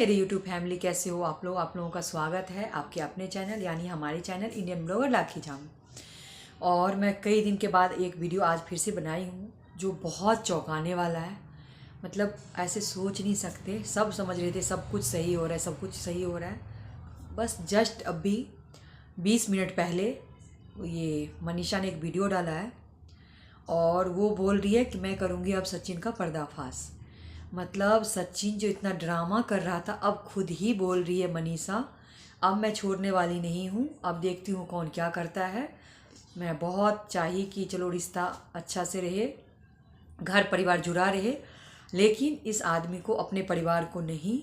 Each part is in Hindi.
मेरे YouTube फैमिली, कैसे हो आप लोग। आप लोगों का स्वागत है आपके अपने चैनल यानी हमारे चैनल इंडियन ब्लॉगर लाखी जाम। और मैं कई दिन के बाद एक वीडियो आज फिर से बनाई हूँ जो बहुत चौंकाने वाला है। मतलब ऐसे सोच नहीं सकते। सब समझ रहे थे सब कुछ सही हो रहा है, सब कुछ सही हो रहा है। बस जस्ट अभी 20 मिनट पहले ये मनीषा ने एक वीडियो डाला है और वो बोल रही है कि मैं करूँगी अब सचिन का पर्दाफाश। मतलब सचिन जो इतना ड्रामा कर रहा था, अब खुद ही बोल रही है मनीषा, अब मैं छोड़ने वाली नहीं हूँ, अब देखती हूँ कौन क्या करता है। मैं बहुत चाहिए कि चलो रिश्ता अच्छा से रहे, घर परिवार जुड़ा रहे, लेकिन इस आदमी को अपने परिवार को नहीं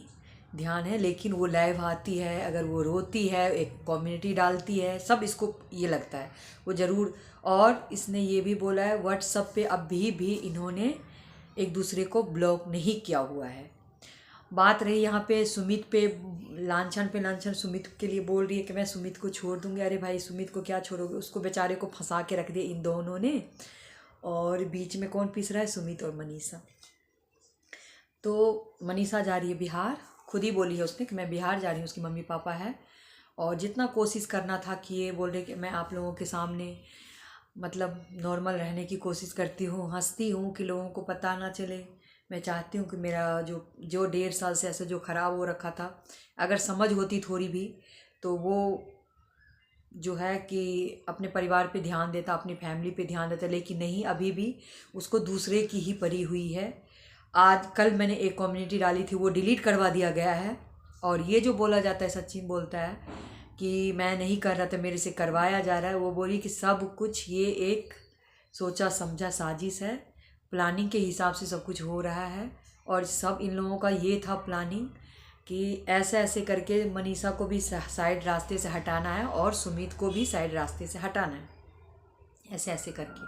ध्यान है। लेकिन वो लाइव आती है, अगर वो रोती है, एक कम्युनिटी डालती है, सब इसको ये लगता है वो ज़रूर। और इसने ये भी बोला है व्हाट्सएप पे अभी भी इन्होंने एक दूसरे को ब्लॉक नहीं किया हुआ है। बात रही यहाँ पे सुमित पे लांछन सुमित के लिए बोल रही है कि मैं सुमित को छोड़ दूंगी। अरे भाई सुमित को क्या छोड़ोगे, उसको बेचारे को फंसा के रख दिया इन दोनों ने। और बीच में कौन पिस रहा है, सुमित और मनीषा। तो मनीषा जा रही है बिहार, खुद ही बोली है उसने कि मैं बिहार जा रही हूँ, उसकी मम्मी पापा है। और जितना कोशिश करना था कि ये बोल रहे कि मैं आप लोगों के सामने मतलब नॉर्मल रहने की कोशिश करती हूँ, हंसती हूँ कि लोगों को पता ना चले। मैं चाहती हूँ कि मेरा जो जो 1.5 साल से ऐसे जो ख़राब हो रखा था, अगर समझ होती थोड़ी भी तो वो जो है कि अपने परिवार पे ध्यान देता, अपनी फैमिली पे ध्यान देता। लेकिन नहीं, अभी भी उसको दूसरे की ही पड़ी हुई है। आज कल मैंने एक कम्युनिटी डाली थी, वो डिलीट करवा दिया गया है। और ये जो बोला जाता है, सचिन बोलता है कि मैं नहीं कर रहा था, मेरे से करवाया जा रहा है। वो बोली कि सब कुछ ये एक सोचा समझा साजिश है, प्लानिंग के हिसाब से सब कुछ हो रहा है। और सब इन लोगों का ये था प्लानिंग कि ऐसे ऐसे करके मनीषा को भी साइड रास्ते से हटाना है और सुमित को भी साइड रास्ते से हटाना है, ऐसे ऐसे करके।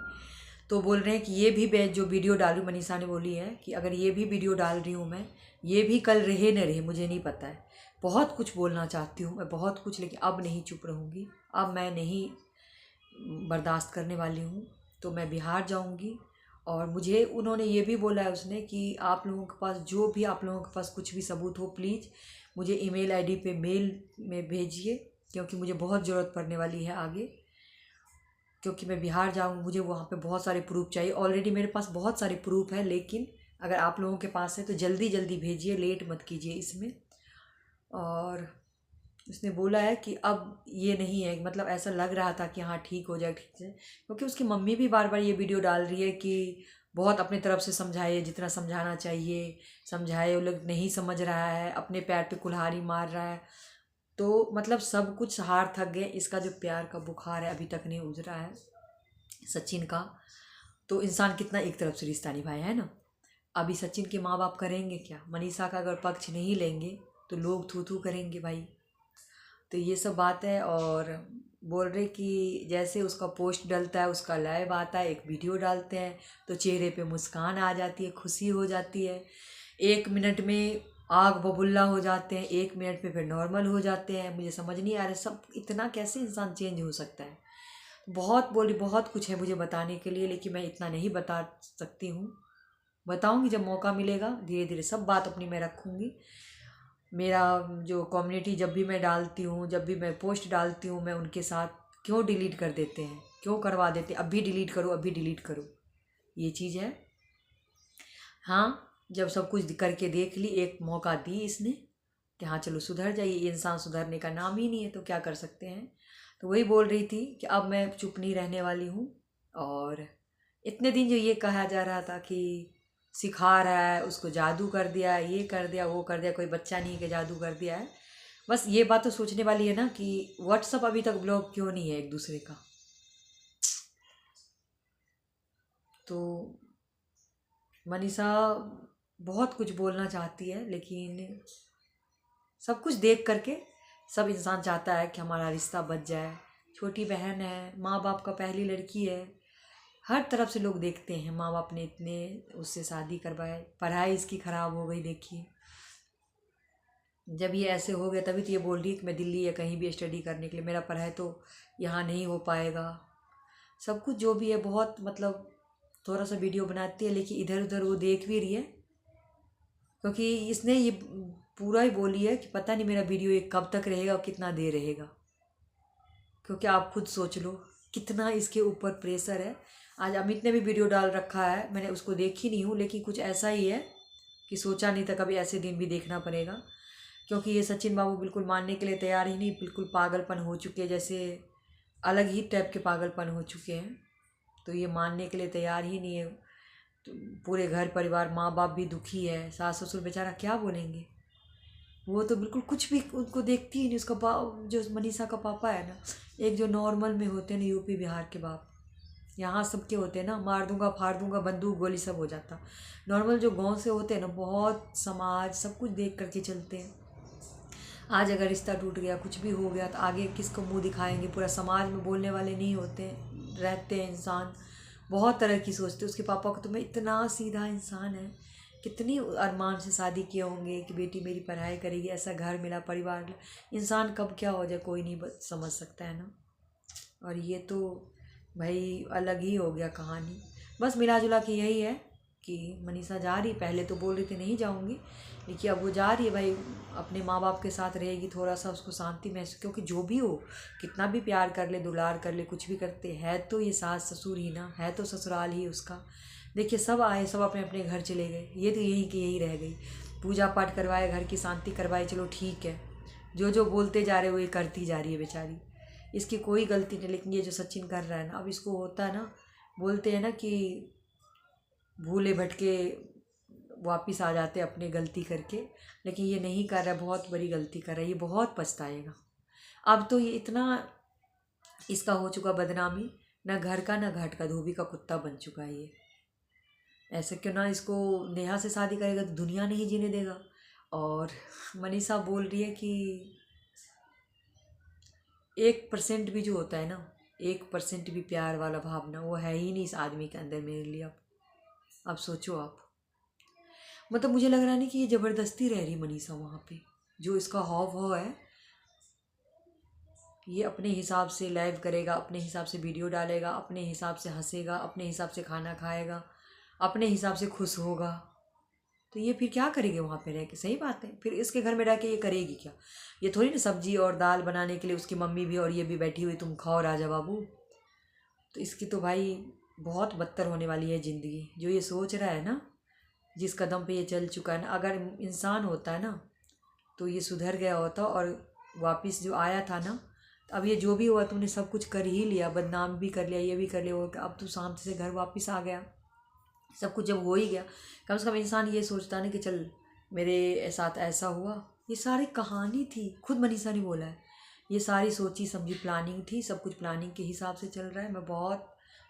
तो बोल रहे हैं कि ये भी जो वीडियो डालूँ, मनीषा ने बोली है कि अगर ये भी वीडियो डाल रही हूँ मैं, ये भी कल रहे न रहे मुझे नहीं पता है। बहुत कुछ बोलना चाहती हूँ मैं, बहुत कुछ, लेकिन अब नहीं चुप रहूँगी, अब मैं नहीं बर्दाश्त करने वाली हूँ। तो मैं बिहार जाऊँगी। और मुझे उन्होंने ये भी बोला है उसने कि आप लोगों के पास जो भी आप लोगों के पास कुछ भी सबूत हो, प्लीज़ मुझे ईमेल आईडी पे मेल में भेजिए, क्योंकि मुझे बहुत ज़रूरत पड़ने वाली है आगे। क्योंकि मैं बिहार जाऊँ, मुझे वहाँ पे बहुत सारे प्रूफ चाहिए। ऑलरेडी मेरे पास बहुत सारे प्रूफ है, लेकिन अगर आप लोगों के पास है तो जल्दी जल्दी भेजिए, लेट मत कीजिए इसमें। और उसने बोला है कि अब ये नहीं है, मतलब ऐसा लग रहा था कि हाँ ठीक हो जाए, ठीक है। क्योंकि उसकी मम्मी भी बार बार ये वीडियो डाल रही है कि बहुत अपने तरफ से समझाए, जितना समझाना चाहिए समझाए, वो लोग नहीं समझ रहा है, अपने पैर पे कुल्हाड़ी मार रहा है। तो मतलब सब कुछ हार थक गए, इसका जो प्यार का बुखार है अभी तक नहीं उतरा है सचिन का। तो इंसान कितना एक तरफ से रिश्ता निभाए, है ना। अभी सचिन के माँ बाप करेंगे क्या, मनीषा का अगर पक्ष नहीं लेंगे तो लोग थू थू करेंगे भाई। तो ये सब बात है। और बोल रहे कि जैसे उसका पोस्ट डलता है, उसका लाइव आता है, एक वीडियो डालते हैं तो चेहरे पे मुस्कान आ जाती है, खुशी हो जाती है। 1 मिनट में आग बबूला हो जाते हैं, 1 मिनट में फिर नॉर्मल हो जाते हैं। मुझे समझ नहीं आ रहा सब इतना कैसे इंसान चेंज हो सकता है। बहुत बोली, बहुत कुछ है मुझे बताने के लिए, लेकिन मैं इतना नहीं बता सकती हूँ। बताऊँगी जब मौका मिलेगा, धीरे धीरे सब बात अपनी मैं रखूँगी। मेरा जो कम्युनिटी जब भी मैं डालती हूँ, जब भी मैं पोस्ट डालती हूँ, मैं उनके साथ क्यों डिलीट कर देते हैं, क्यों करवा देते हैं, अभी डिलीट करो, अभी डिलीट करो, ये चीज़ है। हाँ, जब सब कुछ करके देख ली, एक मौका दी इसने कि हाँ चलो सुधर जाइए, ये इंसान सुधरने का नाम ही नहीं है, तो क्या कर सकते हैं। तो वही बोल रही थी कि अब मैं चुप नहीं रहने वाली हूँ। और इतने दिन जो ये कहा जा रहा था कि सिखा रहा है, उसको जादू कर दिया, ये कर दिया, वो कर दिया, कोई बच्चा नहीं कि जादू कर दिया है। बस ये बात तो सोचने वाली है ना कि व्हाट्सअप अभी तक ब्लॉक क्यों नहीं है एक दूसरे का। तो मनीषा बहुत कुछ बोलना चाहती है, लेकिन सब कुछ देख करके सब इंसान चाहता है कि हमारा रिश्ता बच जाए। छोटी बहन है, माँ बाप का पहली लड़की है, हर तरफ से लोग देखते हैं माँ बाप ने इतने उससे शादी करवाए, पढ़ाई इसकी ख़राब हो गई। देखिए जब ये ऐसे हो गया तभी तो ये बोल रही है कि मैं दिल्ली या कहीं भी स्टडी करने के लिए, मेरा पढ़ाई तो यहाँ नहीं हो पाएगा। सब कुछ जो भी है बहुत मतलब थोड़ा सा वीडियो बनाती है, लेकिन इधर उधर वो देख भी रही है, क्योंकि इसने ये पूरा ही बोली है कि पता नहीं मेरा वीडियो ये कब तक रहेगा और कितना देर रहेगा, क्योंकि आप खुद सोच लो कितना इसके ऊपर प्रेशर है। आज अमित ने भी वीडियो डाल रखा है, मैंने उसको देखी नहीं हूँ, लेकिन कुछ ऐसा ही है कि सोचा नहीं था कभी ऐसे दिन भी देखना पड़ेगा, क्योंकि ये सचिन बाबू बिल्कुल मानने के लिए तैयार ही नहीं, बिल्कुल पागलपन हो चुके हैं, जैसे अलग ही टाइप के पागलपन हो चुके हैं। तो ये मानने के लिए तैयार ही नहीं है। तो पूरे घर परिवार माँ बाप भी दुखी है, सास ससुर बेचारा क्या बोलेंगे। वो तो बिल्कुल कुछ भी उनको देखती ही नहीं। उसका बाप जो मनीषा का पापा है ना, एक जो नॉर्मल में होते हैं ना यूपी बिहार के बाप, यहाँ सबके होते हैं ना, मार दूंगा फाड़ दूंगा बंदूक गोली सब हो जाता। नॉर्मल जो गांव से होते हैं ना, बहुत समाज सब कुछ देख करके चलते हैं। आज अगर रिश्ता टूट गया, कुछ भी हो गया, तो आगे किसको मुंह दिखाएंगे। पूरा समाज में बोलने वाले नहीं होते रहते हैं इंसान, बहुत तरह की सोचते। उसके पापा को तो मैं इतना सीधा इंसान है, कितनी अरमान से शादी किए होंगे कि बेटी मेरी पढ़ाई करेगी, ऐसा घर मिला परिवार। इंसान कब क्या हो जाए कोई नहीं समझ सकता है ना। और ये तो भाई अलग ही हो गया कहानी। बस मिला जुला के यही है कि मनीषा जा रही, पहले तो बोल रही थी नहीं जाऊंगी, लेकिन अब वो जा रही है भाई, अपने माँ बाप के साथ रहेगी, थोड़ा सा उसको शांति महसूस। क्योंकि जो भी हो, कितना भी प्यार कर ले, दुलार कर ले, कुछ भी करते है तो ये सास ससुर ही ना, है तो ससुराल ही उसका। देखिए सब आए, सब अपने अपने घर चले गए, ये तो यही कि यही रह गई। पूजा पाठ करवाए, घर की शांति करवाए, चलो ठीक है। जो जो बोलते जा रहे वो ये करती जा रही है बेचारी, इसकी कोई गलती नहीं। लेकिन ये जो सचिन कर रहा है ना, अब इसको होता है ना, बोलते हैं ना कि भूले भटके वापिस आ जाते अपने गलती करके, लेकिन ये नहीं कर रहा है, बहुत बड़ी गलती कर रहा है, ये बहुत पछताएगा। अब तो ये इतना इसका हो चुका बदनामी, ना घर का ना घाट का, धोबी का कुत्ता बन चुका है ये। ऐसे क्यों ना इसको नेहा से शादी करेगा तो दुनिया नहीं जीने देगा। और मनीषा बोल रही है कि 1% भी जो होता है ना, 1% भी प्यार वाला भावना वो है ही नहीं इस आदमी के अंदर मेरे लिए। अब सोचो आप, मतलब मुझे लग रहा नहीं कि ये ज़बरदस्ती रह रही मनीषा वहाँ पे। जो इसका हाव भाव है, ये अपने हिसाब से लाइव करेगा, अपने हिसाब से वीडियो डालेगा, अपने हिसाब से हंसेगा, अपने हिसाब से खाना खाएगा, अपने हिसाब से खुश होगा। तो ये फिर क्या करेगी वहाँ पे रह के? सही बात है, फिर इसके घर में रह के ये करेगी क्या? ये थोड़ी ना सब्जी और दाल बनाने के लिए उसकी मम्मी भी और ये भी बैठी हुई, तुम खाओ राजा बाबू। तो इसकी तो भाई बहुत बदतर होने वाली है ज़िंदगी। जो ये सोच रहा है ना, जिस कदम पे ये चल चुका है ना, अगर इंसान होता है ना तो ये सुधर गया होता और वापस जो आया था ना। अब ये जो भी हुआ, तुमने सब कुछ कर ही लिया, बदनाम भी कर लिया, ये भी कर लिया, और अब तू शांति से घर वापस आ गया। सब कुछ जब हो ही गया, कम से कम इंसान ये सोचता ना कि चल मेरे साथ ऐसा हुआ। ये सारी कहानी थी, खुद मनीषा ने बोला है, ये सारी सोची समझी प्लानिंग थी, सब कुछ प्लानिंग के हिसाब से चल रहा है। मैं बहुत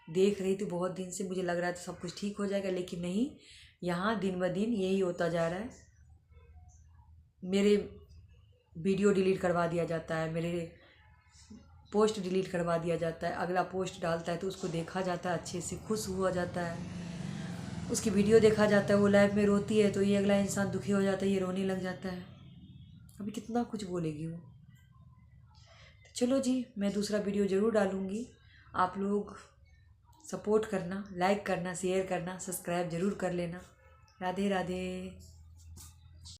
देख रही थी, बहुत दिन से मुझे लग रहा था सब कुछ ठीक हो जाएगा, लेकिन नहीं, यहाँ दिन ब दिन यही होता जा रहा है। मेरे वीडियो डिलीट करवा दिया जाता है, मेरे पोस्ट डिलीट करवा दिया जाता है, अगला पोस्ट डालता है तो उसको देखा जाता है, अच्छे से खुश हुआ जाता है, उसकी वीडियो देखा जाता है, वो लाइव में रोती है तो ये अगला इंसान दुखी हो जाता है, ये रोने लग जाता है। अभी कितना कुछ बोलेगी वो। तो चलो जी, मैं दूसरा वीडियो ज़रूर डालूँगी। आप लोग सपोर्ट करना, लाइक करना, शेयर करना, सब्सक्राइब ज़रूर कर लेना। राधे राधे।